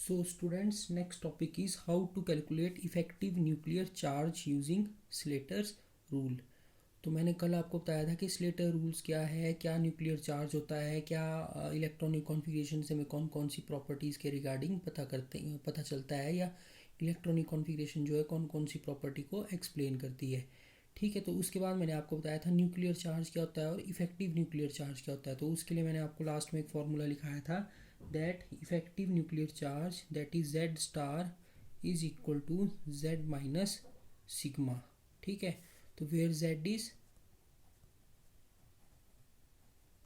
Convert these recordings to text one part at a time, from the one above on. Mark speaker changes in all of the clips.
Speaker 1: So students, next topic is how to calculate effective nuclear charge using Slater's rule. तो मैंने कल आपको बताया था कि स्लेटर रूल्स क्या है, क्या न्यूक्लियर चार्ज होता है, क्या इलेक्ट्रॉनिक कॉन्फ़िगरेशन से हमें कौन कौन सी प्रॉपर्टीज़ के रिगार्डिंग पता चलता है, या इलेक्ट्रॉनिक कॉन्फ़िगरेशन जो है कौन कौन सी प्रॉपर्टी को एक्सप्लेन करती है। ठीक है, तो उसके बाद मैंने आपको बताया था न्यूक्लियर चार्ज क्या होता है और इफेक्टिव न्यूक्लियर चार्ज क्या होता है। तो उसके लिए मैंने आपको लास्ट में एक फार्मूला लिखाया था, that effective nuclear charge that is Z star is equal to Z minus sigma. ठीक है, तो where Z is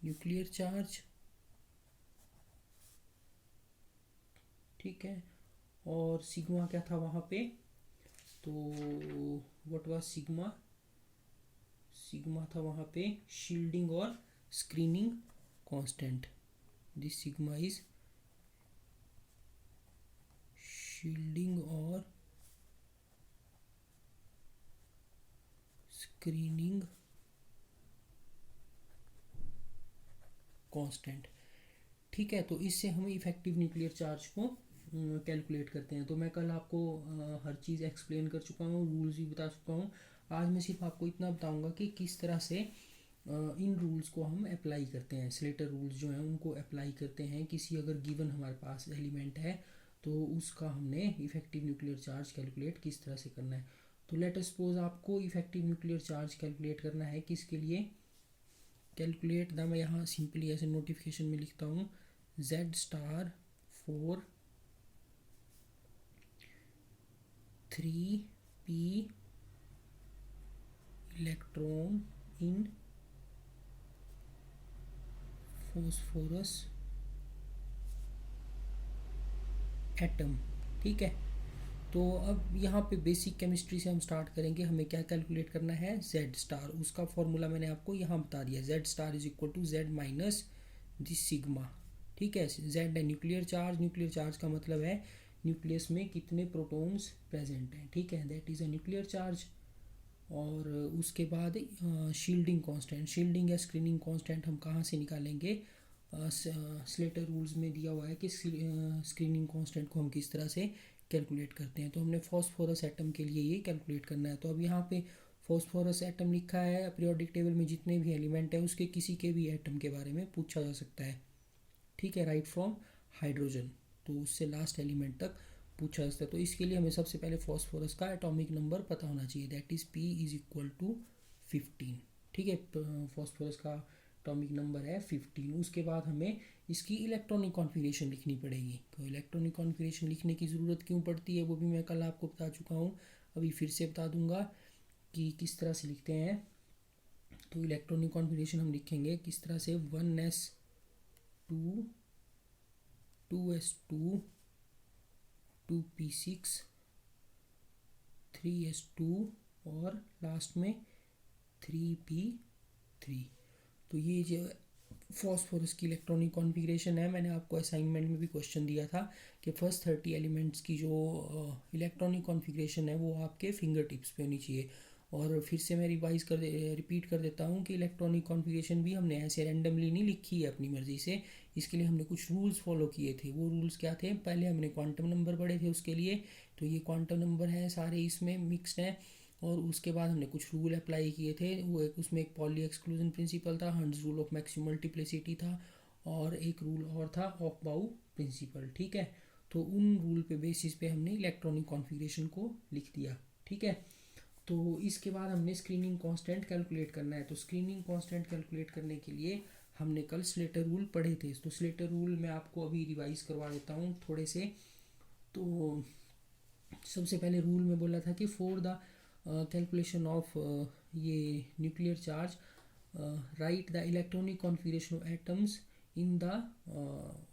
Speaker 1: nuclear charge, ठीक है, और सिग्मा क्या था वहाँ पे, तो व्हाट वाज सिग्मा, सिग्मा था वहाँ पे शील्डिंग और screening constant. This sigma is shielding और स्क्रीनिंग कांस्टेंट। ठीक है, तो इससे हम इफेक्टिव न्यूक्लियर चार्ज को कैलकुलेट करते हैं। तो मैं कल आपको हर चीज़ एक्सप्लेन कर चुका हूँ, रूल्स भी बता चुका हूँ। आज मैं सिर्फ आपको इतना बताऊँगा कि किस तरह से इन रूल्स को हम अप्लाई करते हैं। स्लेटर रूल्स जो हैं उनको अप्लाई करते हैं किसी अगर गिवन हमारे पास एलिमेंट है तो उसका हमने इफेक्टिव न्यूक्लियर चार्ज कैलकुलेट किस तरह से करना है। तो लेट अस सपोज आपको इफेक्टिव न्यूक्लियर चार्ज कैलकुलेट करना है, किसके लिए, कैलकुलेट द, मैं यहाँ सिंपली ऐसे नोटिफिकेशन में लिखता हूँ, Z star for 3p electron in phosphorus atom. ठीक है, तो अब यहाँ पे बेसिक केमिस्ट्री से हम स्टार्ट करेंगे। हमें क्या कैलकुलेट करना है, जेड स्टार। उसका फॉर्मूला मैंने आपको यहाँ बता दिया, Z star is equal to Z minus this sigma. ठीक है, जेड है न्यूक्लियर चार्ज, न्यूक्लियर चार्ज का मतलब है न्यूक्लियस में कितने प्रोटॉन्स प्रेजेंट हैं। ठीक है, that is a nuclear charge. और उसके बाद शील्डिंग कांस्टेंट, शील्डिंग या स्क्रीनिंग कांस्टेंट हम कहाँ से निकालेंगे, स्लेटर रूल्स में दिया हुआ है कि स्क्रीनिंग कांस्टेंट को हम किस तरह से कैलकुलेट करते हैं। तो हमने फॉस्फोरस एटम के लिए ये कैलकुलेट करना है। तो अब यहाँ पे फॉस्फोरस एटम लिखा है, पीरियोडिक टेबल में जितने भी एलिमेंट है उसके किसी के भी एटम के बारे में पूछा जा सकता है। ठीक है, राइट फ्रॉम हाइड्रोजन तो उससे लास्ट एलिमेंट तक पूछा जा सकता है। तो इसके लिए हमें सबसे पहले फॉस्फोरस का एटॉमिक नंबर पता होना चाहिए, that is P is equal to 15। ठीक है, फॉस्फोरस का एटॉमिक नंबर है 15। उसके बाद हमें इसकी इलेक्ट्रॉनिक कॉन्फ़िगरेशन लिखनी पड़ेगी। तो इलेक्ट्रॉनिक कॉन्फ़िगरेशन लिखने की ज़रूरत क्यों पड़ती है वो भी मैं कल आपको बता चुका हूँ, अभी फिर से बता दूंगा कि किस तरह से लिखते हैं। तो इलेक्ट्रॉनिक कॉन्फ़िगरेशन हम लिखेंगे किस तरह से, 1s2 2s2 2p6 3s2 और लास्ट में 3p3। तो ये जो फॉस्फोरस की इलेक्ट्रॉनिक कॉन्फ़िगरेशन है, मैंने आपको असाइनमेंट में भी क्वेश्चन दिया था कि फर्स्ट 30 एलिमेंट्स की जो इलेक्ट्रॉनिक कॉन्फ़िगरेशन है वो आपके फिंगर टिप्स पे होनी चाहिए। और फिर से मैं रिपीट कर देता हूँ कि इलेक्ट्रॉनिक कॉन्फ़िगरेशन भी हमने ऐसे रैंडमली नहीं लिखी है अपनी मर्ज़ी से, इसके लिए हमने कुछ रूल्स फॉलो किए थे। वो रूल्स क्या थे, पहले हमने क्वांटम नंबर पढ़े थे उसके लिए, तो ये क्वांटम नंबर हैं सारे इसमें मिक्सड हैं। और उसके बाद हमने कुछ रूल अप्लाई किए थे, वो एक उसमें एक पॉली एक्सक्लूजन प्रिंसिपल था, Hund's rule of maximum multiplicity था, और एक रूल और था ऑफ बाउ प्रिंसिपल। ठीक है, तो उन रूल पे बेसिस पे हमने इलेक्ट्रॉनिक कॉन्फ़िगरेशन को लिख दिया। ठीक है, तो इसके बाद हमने स्क्रीनिंग कांस्टेंट कैलकुलेट करना है। तो स्क्रीनिंग कांस्टेंट कैलकुलेट करने के लिए हमने कल स्लेटर रूल पढ़े थे। तो स्लेटर रूल मैं आपको अभी रिवाइज करवा देता हूँ थोड़े से। तो सबसे पहले रूल में बोला था कि फॉर द कैलकुलेशन ऑफ ये nuclear charge right the electronic configuration of atoms in the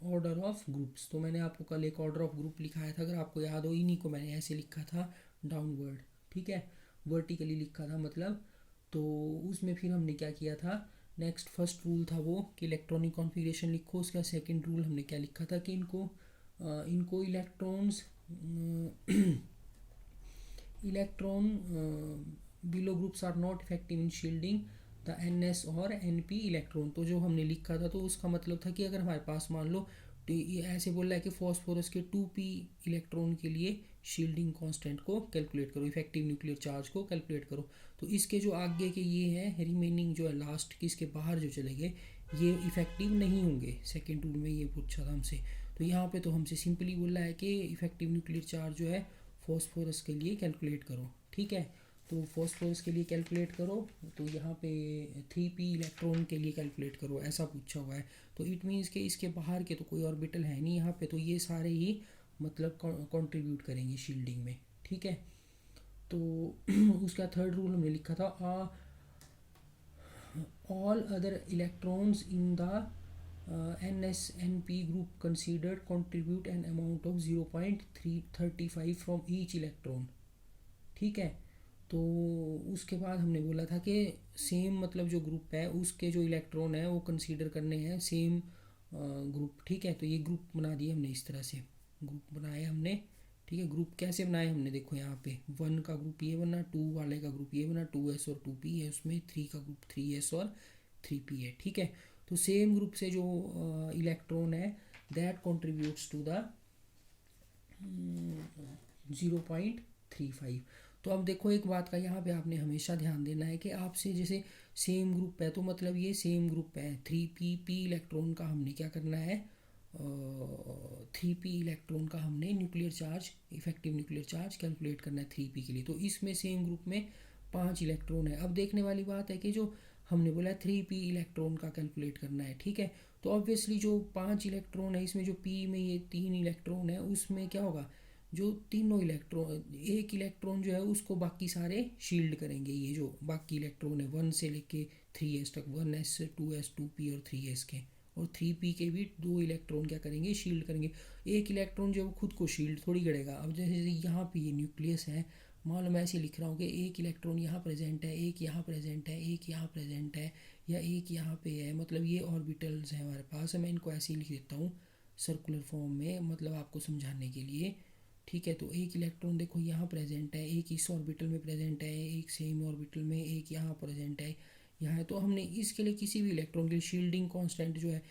Speaker 1: order of groups. तो मैंने आपको कल एक ऑर्डर ऑफ ग्रुप लिखाया था, अगर आपको याद हो, इन्हीं को मैंने ऐसे लिखा था डाउनवर्ड। ठीक है, वर्टिकली लिखा था मतलब। तो उसमें फिर हमने क्या किया था, नेक्स्ट फर्स्ट रूल था वो कि इलेक्ट्रॉनिक कॉन्फ़िगरेशन लिखो। उसका सेकंड रूल हमने क्या लिखा था कि इनको electrons electron below groups are not effective in shielding the NS और NP इलेक्ट्रॉन। तो जो हमने लिखा था तो उसका मतलब था कि अगर हमारे पास मान लो तो ये ऐसे बोल रहा है कि फॉस्फोरस के 2p इलेक्ट्रॉन के लिए शील्डिंग कांस्टेंट को कैलकुलेट करो, इफेक्टिव न्यूक्लियर चार्ज को कैलकुलेट करो। तो इसके जो आगे के ये हैं रिमेनिंग जो है लास्ट के इसके बाहर जो चले गए ये इफेक्टिव नहीं होंगे। सेकेंड रूल में ये पूछा था हमसे। तो यहाँ पे तो हमसे सिंपली बोल रहा है कि इफेक्टिव न्यूक्लियर चार्ज जो है फॉस्फोरस के लिए कैलकुलेट करो। ठीक है, तो फॉस्फोरस के लिए कैलकुलेट करो, तो यहाँ पे 3p इलेक्ट्रॉन के लिए कैलकुलेट करो ऐसा पूछा हुआ है। तो इट मीन्स कि इसके बाहर के तो कोई ऑर्बिटल है नहीं यहाँ पे, तो ये सारे ही मतलब कंट्रीब्यूट करेंगे शील्डिंग में। ठीक है, तो उसका थर्ड रूल हमने लिखा था all other electrons in the NSNP group considered contribute an amount of 0.335 from each electron। ठीक है, तो उसके बाद हमने बोला था कि सेम मतलब जो ग्रुप है उसके जो इलेक्ट्रॉन है वो कंसीडर करने हैं सेम ग्रुप। ठीक है, तो ये ग्रुप बना दिए हमने, इस तरह से ग्रुप बनाए हमने। ठीक है, ग्रुप कैसे बनाए हमने, देखो यहाँ पे 1 का ग्रुप ये बना, 2 वाले का ग्रुप ये बना, 2s और 2p है उसमें, 3 का ग्रुप 3s और 3p है। ठीक है, तो सेम ग्रुप से जो इलेक्ट्रॉन है दैट कॉन्ट्रीब्यूट्स टू द 0.35। तो अब देखो एक बात का यहाँ पे आपने हमेशा ध्यान देना है कि आपसे जैसे सेम ग्रुप है तो मतलब ये सेम ग्रुप है, 3p इलेक्ट्रॉन का हमने क्या करना है, 3p इलेक्ट्रॉन का हमने nuclear charge effective nuclear charge calculate करना है 3p के लिए। तो इसमें सेम ग्रुप में 5 इलेक्ट्रॉन है। अब देखने वाली बात है कि जो हमने बोला 3p इलेक्ट्रॉन का कैलकुलेट करना है। ठीक है, तो ऑब्वियसली जो 5 इलेक्ट्रॉन है इसमें जो p में ये 3 इलेक्ट्रॉन है उसमें क्या होगा, जो तीनों इलेक्ट्रॉन एक इलेक्ट्रॉन जो है उसको बाकी सारे शील्ड करेंगे। ये जो बाकी इलेक्ट्रॉन है 1 से लेके 3s तक, 1s 2s 2p और 3s के, और 3p के भी 2 इलेक्ट्रॉन क्या करेंगे, शील्ड करेंगे। एक इलेक्ट्रॉन जो खुद को शील्ड थोड़ी करेगा। अब जैसे यहाँ पे ये न्यूक्लियस है, मान लो मैं ऐसे लिख रहा हूँ कि एक इलेक्ट्रॉन यहाँ प्रेजेंट है, एक यहाँ प्रेजेंट है, एक यहाँ प्रेजेंट है, या एक यहाँ पे है, मतलब ये ऑर्बिटल्स हैं हमारे पास। मैं इनको ऐसे ही लिख देता हूँ सर्कुलर फॉर्म में, मतलब आपको समझाने के लिए। ठीक है, तो एक इलेक्ट्रॉन देखो यहाँ प्रेजेंट है, एक इस ऑर्बिटल में प्रेजेंट है, एक सेम ऑर्बिटल में, एक यहाँ प्रेजेंट है यहाँ है। तो हमने इसके लिए किसी भी इलेक्ट्रॉन के लिए शील्डिंग कांस्टेंट जो है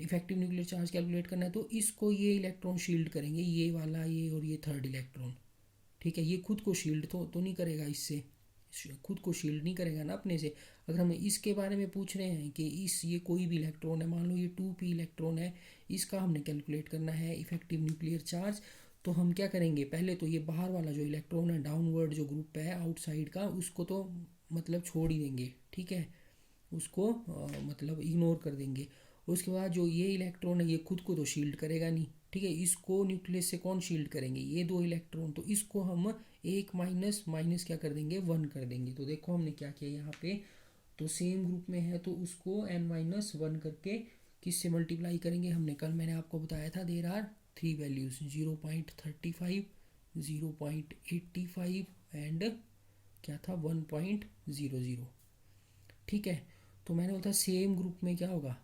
Speaker 1: इफेक्टिव न्यूक्लियर चार्ज कैलकुलेट करना है, तो इसको ये इलेक्ट्रॉन शील्ड करेंगे, ये वाला, ये और ये थर्ड इलेक्ट्रॉन। ठीक है, ये खुद को शील्ड तो नहीं करेगा, इससे खुद को शील्ड नहीं करेगा ना अपने से। अगर हमें इसके बारे में पूछ रहे हैं कि ये कोई भी इलेक्ट्रॉन है, मान लो ये 2p इलेक्ट्रॉन है, इसका हमने कैलकुलेट करना है इफेक्टिव न्यूक्लियर चार्ज, तो हम क्या करेंगे, पहले तो ये बाहर वाला जो इलेक्ट्रॉन है डाउनवर्ड जो ग्रुप है आउटसाइड का, उसको तो मतलब छोड़ ही देंगे। ठीक है, उसको मतलब इग्नोर कर देंगे। उसके बाद जो ये इलेक्ट्रॉन है ये खुद को तो शील्ड करेगा नहीं। ठीक है, इसको न्यूक्लियस से कौन शील्ड करेंगे, ये 2 इलेक्ट्रॉन, तो इसको हम एक माइनस माइनस क्या कर देंगे, 1 कर देंगे। तो देखो हमने क्या किया यहाँ पे, तो सेम ग्रुप में है तो उसको n-1 करके किससे मल्टीप्लाई करेंगे, हमने कल मैंने आपको बताया था देर आर 3 वैल्यूज 0.35, 0.85 एंड क्या था 1.00। ठीक है, तो मैंने बोला सेम ग्रुप में क्या होगा,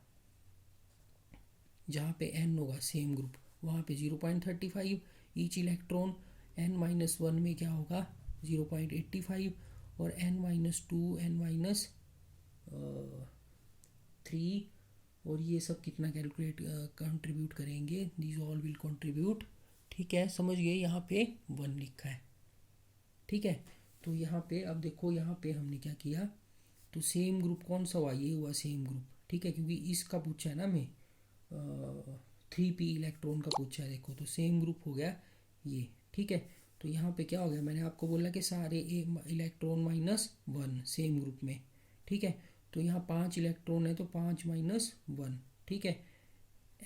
Speaker 1: जहाँ पे n होगा सेम ग्रुप वहाँ पे 0.35 ईच इलेक्ट्रॉन, n-1 में क्या होगा 0.85, और n-2 n-3, और ये सब कितना कैलकुलेट कंट्रीब्यूट करेंगे, दीज ऑल विल कंट्रीब्यूट। ठीक है, समझ गए, यहाँ पे 1 लिखा है। ठीक है, तो यहाँ पे अब देखो यहाँ पे हमने क्या किया, तो सेम ग्रुप कौन सा हुआ, ये हुआ सेम ग्रुप। ठीक है, क्योंकि इसका पूछा है ना हमें 3p इलेक्ट्रॉन का पूछा है, देखो तो सेम ग्रुप हो गया ये। ठीक है, तो यहाँ पे क्या हो गया, मैंने आपको बोला कि सारे इलेक्ट्रॉन -1 सेम ग्रुप में। ठीक है, तो यहाँ 5 इलेक्ट्रॉन है तो 5 - 1। ठीक है,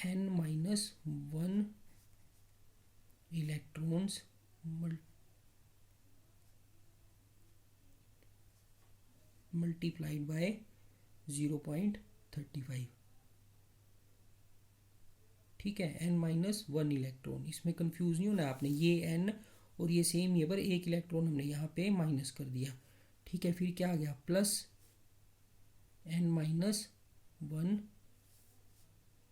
Speaker 1: n-1 इलेक्ट्रॉन्स मल्टीप्लाइड बाय 0.35। ठीक है, n-1 इलेक्ट्रॉन, इसमें कंफ्यूज नहीं होना आपने, ये n और ये सेम, ये पर एक इलेक्ट्रॉन हमने यहाँ पे माइनस कर दिया। ठीक है, फिर क्या आ गया प्लस n-1,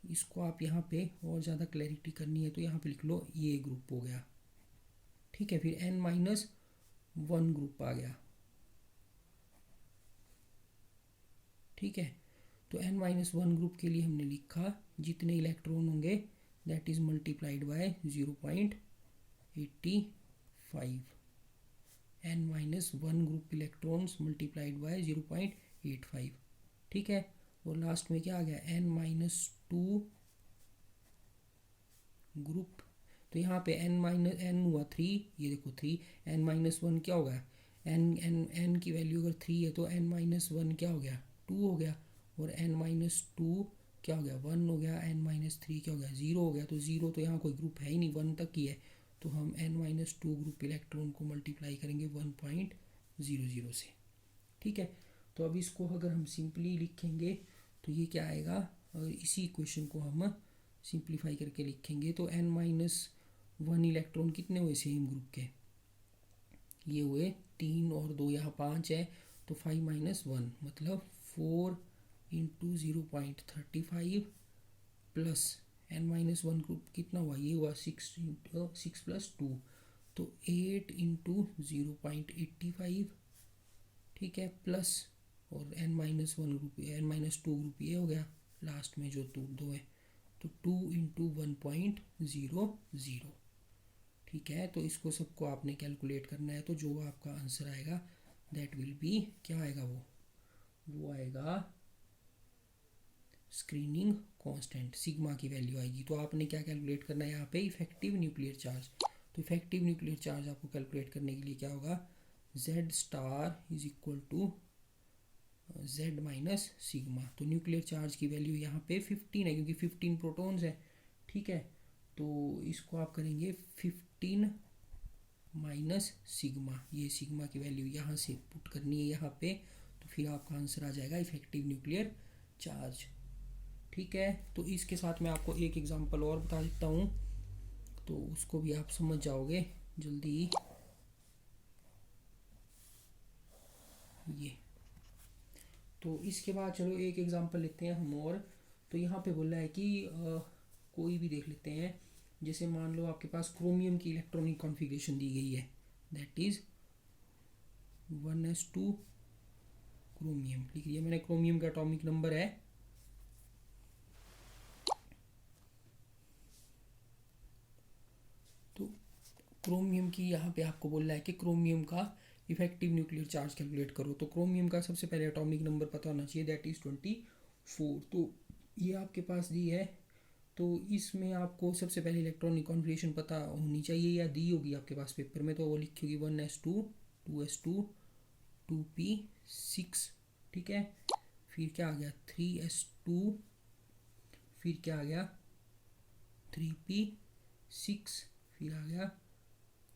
Speaker 1: इसको आप यहाँ पे और ज़्यादा क्लैरिटी करनी है तो यहाँ पे लिख लो ये ग्रुप हो गया। ठीक है, फिर n-1 ग्रुप आ गया। ठीक है, तो n-1 ग्रुप के लिए हमने लिखा जितने इलेक्ट्रॉन होंगे that is multiplied by 0.85, n-1 group electrons multiplied by 0.85, ठीक है। और लास्ट में क्या आ गया, n-2 ग्रुप, तो यहाँ पे n हुआ 3, ये देखो 3, n-1 क्या होगा, n की वैल्यू अगर 3 है तो n-1 क्या हो गया, 2 हो गया, और n-2 क्या हो गया, 1 हो गया, n-3 क्या हो गया, 0 हो गया। तो 0 तो यहाँ कोई ग्रुप है ही नहीं, 1 तक ही है, तो हम n-2 ग्रुप इलेक्ट्रॉन को मल्टीप्लाई करेंगे 1.00 से, ठीक है। तो अब इसको अगर हम सिंपली लिखेंगे तो ये क्या आएगा, और इसी इक्वेशन को हम सिंप्लीफाई करके लिखेंगे तो n-1 इलेक्ट्रॉन कितने हुए सेम ग्रुप के, ये हुए 3 और 2 यहाँ 5 है, तो 5-1 मतलब 4 × 0.35 प्लस n-1 ग्रुप कितना हुआ, ये हुआ 6 + 2, तो 8 × 0.85, ठीक है, प्लस और n-1 ग्रुप n-2 ग्रुप ये हो गया लास्ट में जो 2 है, तो 2 × 1.00, ठीक है। तो इसको सबको आपने कैलकुलेट करना है, तो जो आपका आंसर आएगा दैट विल बी, क्या आएगा वो आएगा स्क्रीनिंग कांस्टेंट, सिग्मा की वैल्यू आएगी। तो आपने क्या कैलकुलेट करना है यहाँ पे, इफेक्टिव न्यूक्लियर चार्ज। तो इफेक्टिव न्यूक्लियर चार्ज आपको कैलकुलेट करने के लिए क्या होगा, Z star is equal to Z minus sigma. तो न्यूक्लियर चार्ज की वैल्यू यहाँ पे 15 है क्योंकि 15 प्रोटॉन्स है, ठीक है। तो इसको आप करेंगे 15 माइनस सिग्मा, ये सिग्मा की वैल्यू यहाँ से पुट करनी है यहाँ पे, तो फिर आपका आंसर आ जाएगा इफेक्टिव न्यूक्लियर चार्ज, ठीक है। तो इसके साथ मैं आपको एक एग्जांपल और बता देता हूँ, तो उसको भी आप समझ जाओगे जल्दी। ये तो इसके बाद चलो एक एग्जांपल लेते हैं हम और। तो यहाँ पे बोला है कि कोई भी देख लेते हैं, जैसे मान लो आपके पास क्रोमियम की इलेक्ट्रॉनिक कॉन्फ़िगरेशन दी गई है, दैट इज़ 1s2 क्रोमियम, लिख लिया मैंने, क्रोमियम का एटॉमिक नंबर है तो क्रोमियम की यहाँ पे आपको बोल रहा है कि क्रोमियम का इफेक्टिव न्यूक्लियर चार्ज कैलकुलेट करो। तो क्रोमियम का सबसे पहले एटॉमिक नंबर पता होना चाहिए, दैट इज़ 24। तो ये आपके पास दी है, तो इसमें आपको सबसे पहले इलेक्ट्रॉनिक कॉन्फ़िगरेशन पता होनी चाहिए या दी होगी आपके पास पेपर में, तो वो लिखी होगी 1s2 2s2 2p6, ठीक है। फिर क्या आ गया 3s2, फिर क्या आ गया 3p6, फिर आ गया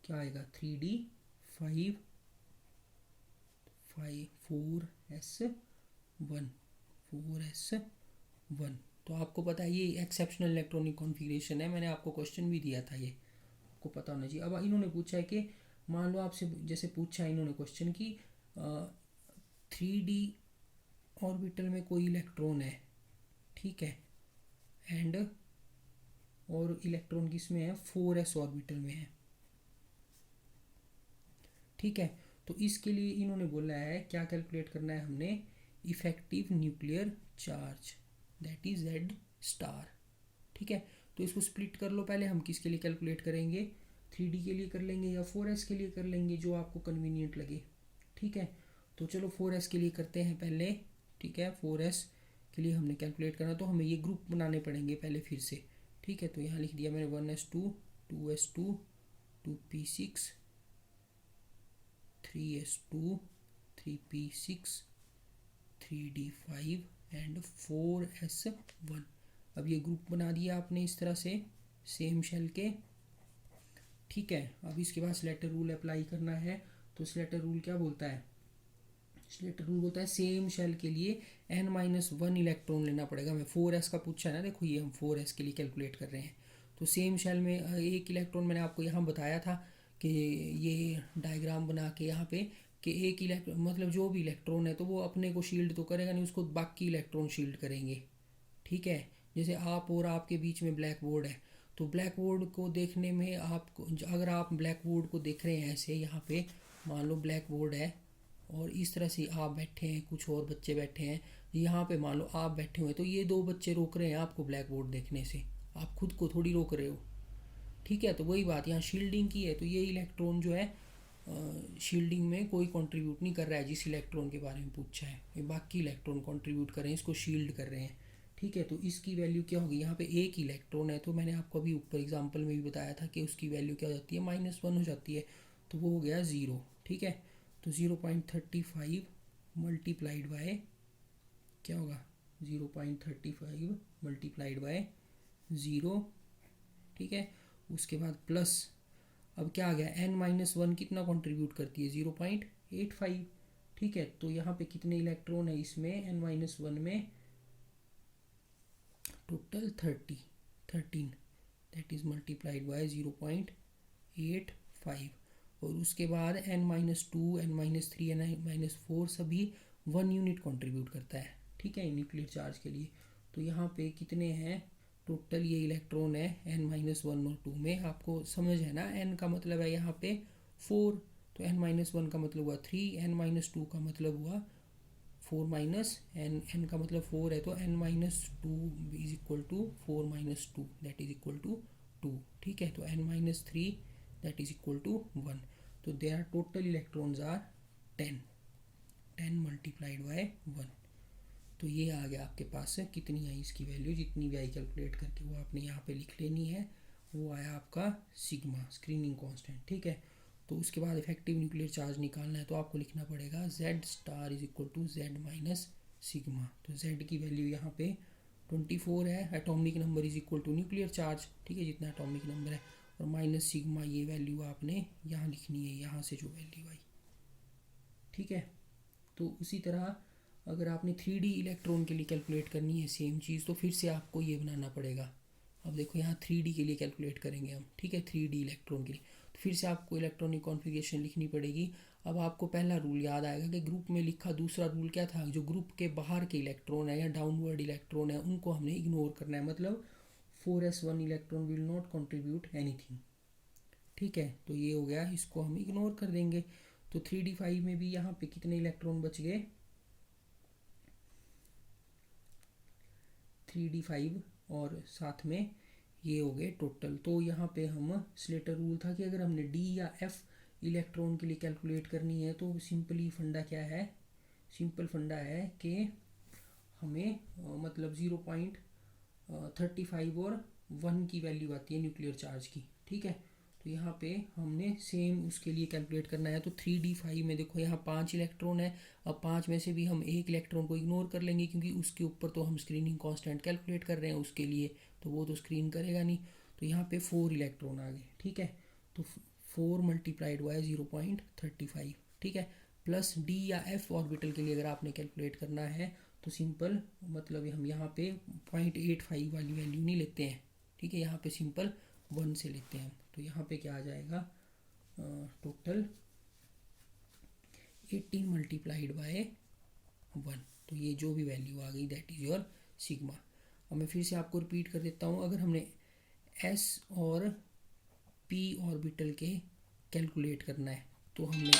Speaker 1: क्या आएगा 3d5 4s1। तो आपको पता है ये एक्सेप्शनल इलेक्ट्रॉनिक कॉन्फ़िगरेशन है, मैंने आपको क्वेश्चन भी दिया था, ये आपको पता होना चाहिए। अब इन्होंने पूछा है कि मान लो आपसे, जैसे पूछा है इन्होंने क्वेश्चन की 3d ऑर्बिटल में कोई इलेक्ट्रॉन है, ठीक है, एंड और इलेक्ट्रॉन किसमें है 4s ऑर्बिटल में है, ठीक है। तो इसके लिए इन्होंने बोला है क्या कैलकुलेट करना है हमने, effective nuclear charge, that is Z star, ठीक है। तो इसको स्प्लिट कर लो, पहले हम किसके लिए कैलकुलेट करेंगे, 3D के लिए कर लेंगे या 4s के लिए कर लेंगे, जो आपको कन्वीनियंट लगे, ठीक है। तो चलो 4s के लिए करते हैं पहले, ठीक है। 4s के लिए हमने कैलकुलेट करना, तो हमें ये ग्रुप बनाने पड़ेंगे पहले फिर से, ठीक है। तो यहाँ लिख दिया मैंने 1s2 2s2 2p6 3s2 3p6 3d5 and 4s1। अब ये ग्रुप बना दिया आपने इस तरह से सेम शेल के, ठीक है। अब इसके बाद स्लेटर रूल अप्लाई करना है, तो स्लेटर रूल क्या बोलता है, स्लेटर रूल बोलता है सेम शेल के लिए n-1 इलेक्ट्रॉन लेना पड़ेगा। मैं 4s का पूछा है ना, देखो ये हम 4s के लिए कैलकुलेट कर रहे हैं। तो सेम शेल में एक इलेक्ट्रॉन, मैंने आपको यहाँ बताया था कि ये डायग्राम बना के यहाँ पे कि एक इलेक्ट्रॉन मतलब जो भी इलेक्ट्रॉन है तो वो अपने को शील्ड तो करेगा नहीं, उसको बाकी इलेक्ट्रॉन शील्ड करेंगे, ठीक है। जैसे आप और आपके बीच में ब्लैक बोर्ड है, तो ब्लैक बोर्ड को देखने में आपको, अगर आप ब्लैक बोर्ड को देख रहे हैं ऐसे, यहाँ पे मान लो ब्लैक बोर्ड है और इस तरह से आप बैठे हैं, कुछ और बच्चे बैठे हैं, यहाँ पे मान लो आप बैठे हुए, तो ये दो बच्चे रोक रहे हैं आपको ब्लैक बोर्ड देखने से, आप खुद को थोड़ी रोक रहे हो, ठीक है। तो वही बात यहाँ शील्डिंग की है, तो ये इलेक्ट्रॉन जो है शील्डिंग में कोई कंट्रीब्यूट नहीं कर रहा है, जिस इलेक्ट्रॉन के बारे में पूछा है, ये बाकी इलेक्ट्रॉन कंट्रीब्यूट कर रहे हैं, इसको शील्ड कर रहे हैं, ठीक है। तो इसकी वैल्यू क्या होगी, यहाँ पे एक इलेक्ट्रॉन है, तो मैंने आपको अभी ऊपर एग्जांपल में भी बताया था कि उसकी वैल्यू क्या हो जाती है, -1 हो जाती है, तो वो हो गया 0, ठीक है। तो 0.35 मल्टीप्लाइड बाय क्या होगा, 0.35 मल्टीप्लाइड बाय 0, ठीक है। उसके बाद प्लस, अब क्या आ गया, n-1 कितना कंट्रीब्यूट करती है, 0.85, ठीक है। तो यहाँ पे कितने इलेक्ट्रॉन है इसमें, n-1 में total 13, that is multiplied by 0.85, और उसके बाद n-2 n-3 n-4 सभी 1 यूनिट कंट्रीब्यूट करता है, ठीक है, न्यूक्लियर चार्ज के लिए। तो यहाँ पे कितने हैं टोटल ये इलेक्ट्रॉन है n-1 और 2 में, आपको समझ है ना, n का मतलब है यहाँ पे 4, तो n-1 का मतलब हुआ 3, n-2 का मतलब हुआ 4 माइनस n का मतलब 4 है, तो n-2 is equal to 4 minus 2 that is equal to 2, ठीक है। तो n-3 that is equal to 1, तो there total electrons are 10 multiplied by 1। तो ये आ गया आपके पास है, कितनी आई इसकी वैल्यू, जितनी भी आई कैलकुलेट करके वो आपने यहाँ पे लिख लेनी है, वो आया आपका सिग्मा स्क्रीनिंग कांस्टेंट, ठीक है। तो उसके बाद इफेक्टिव न्यूक्लियर चार्ज निकालना है, तो आपको लिखना पड़ेगा Z star is equal to Z minus sigma. तो Z की वैल्यू यहाँ पे 24 है, atomic number is equal to nuclear charge, ठीक है, जितना एटॉमिक नंबर है, और माइनस सिग्मा ये वैल्यू आपने यहाँ लिखनी है, यहाँ से जो वैल्यू आई, ठीक है। तो उसी तरह अगर आपने 3D इलेक्ट्रॉन के लिए कैलकुलेट करनी है सेम चीज़, तो फिर से आपको ये बनाना पड़ेगा। अब देखो यहाँ 3D के लिए कैलकुलेट करेंगे हम, ठीक है, 3D इलेक्ट्रॉन के लिए, तो फिर से आपको इलेक्ट्रॉनिक कॉन्फ़िगरेशन लिखनी पड़ेगी। अब आपको पहला रूल याद आएगा कि ग्रुप में लिखा, दूसरा रूल क्या था, जो ग्रुप के बाहर के इलेक्ट्रॉन है या डाउनवर्ड इलेक्ट्रॉन है उनको हमने इग्नोर करना है, मतलब 4s1 electron will not contribute anything, ठीक है। तो ये हो गया, इसको हम इग्नोर कर देंगे। तो 3D5 में भी यहाँ पे कितने इलेक्ट्रॉन बच गए, 3D5 और साथ में ये हो गए टोटल। तो यहाँ पे हम स्लेटर रूल था कि अगर हमने D या F इलेक्ट्रॉन के लिए कैलकुलेट करनी है, तो सिंपली फंडा क्या है, सिंपल फंडा है कि हमें मतलब 0.35 और 1 की वैल्यू आती है न्यूक्लियर चार्ज की, ठीक है। तो यहाँ पे हमने सेम उसके लिए कैलकुलेट करना है। तो 3D5 में देखो यहाँ 5 इलेक्ट्रॉन है, अब 5 में से भी हम एक इलेक्ट्रॉन को इग्नोर कर लेंगे, क्योंकि उसके ऊपर तो हम स्क्रीनिंग कांस्टेंट कैलकुलेट कर रहे हैं उसके लिए, तो वो तो स्क्रीन करेगा नहीं। तो यहाँ पे 4 इलेक्ट्रॉन आ गए, ठीक है। तो 4 मल्टीप्लाइड हुआ है 0.35, ठीक है, प्लस D या F ऑर्बिटल के लिए अगर आपने कैलकुलेट करना है तो सिंपल, मतलब हम यहाँ पे 0.85 वाली वैल्यू नहीं लेते हैं, ठीक है, यहाँ पे सिंपल 1 से लेते हैं हम। तो यहाँ पे क्या आ जाएगा, टोटल 18 मल्टीप्लाइड बाय 1, तो ये जो भी वैल्यू आ गई दैट इज़ योर सिग्मा। अब मैं फिर से आपको रिपीट कर देता हूँ, अगर हमने S और P ऑर्बिटल के कैलकुलेट करना है तो हमने